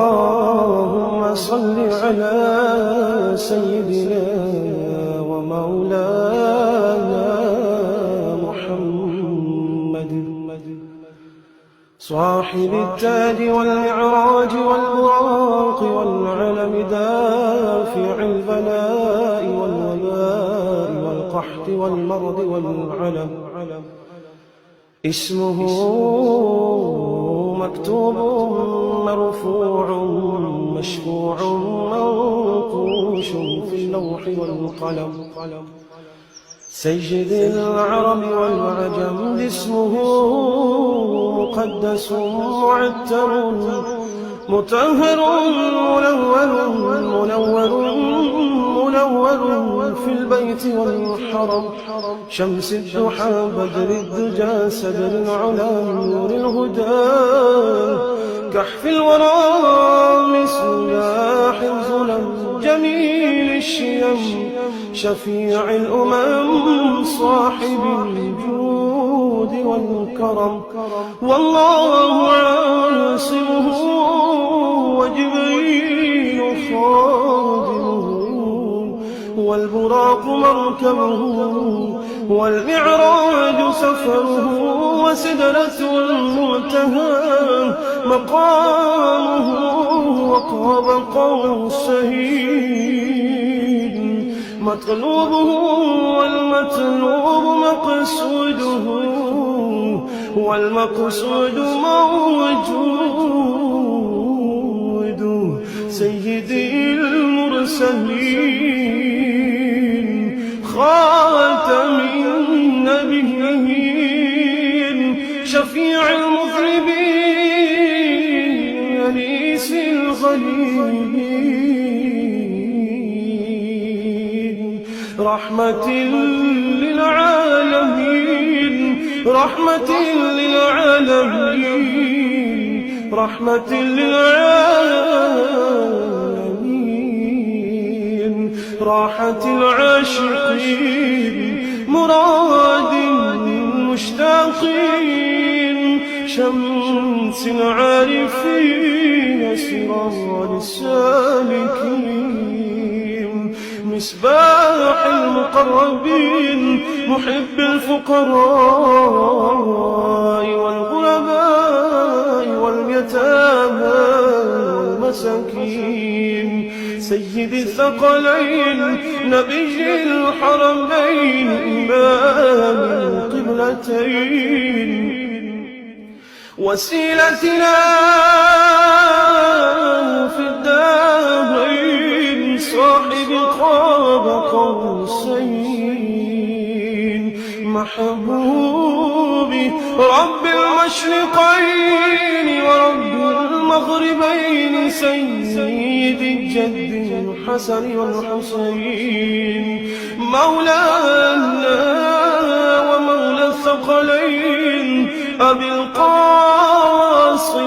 اللهم صل على سيدنا ومولانا محمد صاحب التاج والمعراج والبراق والعلم دافع البلاء والوباء والقحط والمرض والعلم اسمه مكتوب مرفوع مشفوع منقوش في اللوح والقلم سيد العرب والعجم اسمه مقدس معتر مطهر منور في البيت والحرم شمس الضحى بدر الدجى سدر العلا نور الهدى كحف الورى مصباح الظلم جميل الشيم شفيع الأمم صاحب الجود والكرم والله عاصمه وجبريل خادمه والبراق مركبه والمعراج سفره وسدرة المنتهى مقامه وقاب قوسين مطلوبه والمطلوب مقصوده والمقصود موجود سيدي المرسلين خاتم النبيين شفيع المذنبين أنيس الغليلين رحمة للعالمين رحمة للعالمين رحمة للعالمين راحة العاشقين مراد المشتاقين شمس العارفين سراج السالكين مصباح المقربين محب الفقراء والغرباء واليتامى والمساكين سيد الثقلين نبي الحرمين إمام القبلتين وسيلتنا في الدارين صاحب قاب قوسين محبوبي رب المشرقين ورب المغربين سيد الجد الحسن والحسين مولانا ومولى الثقلين أبي القاسم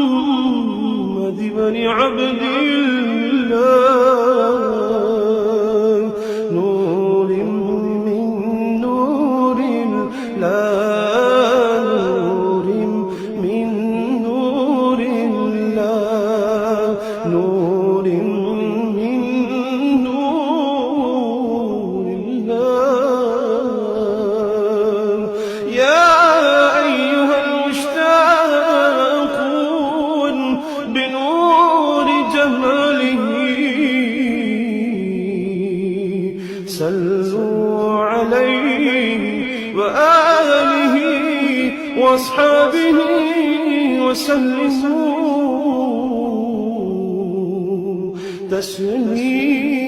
محمد بن عبد الله نور من نور الله نور من نور الله نور من نور الله يا أيها المشتاقون بنور جماله صلوا عليه وآله وأصحابه وسلموا تسليما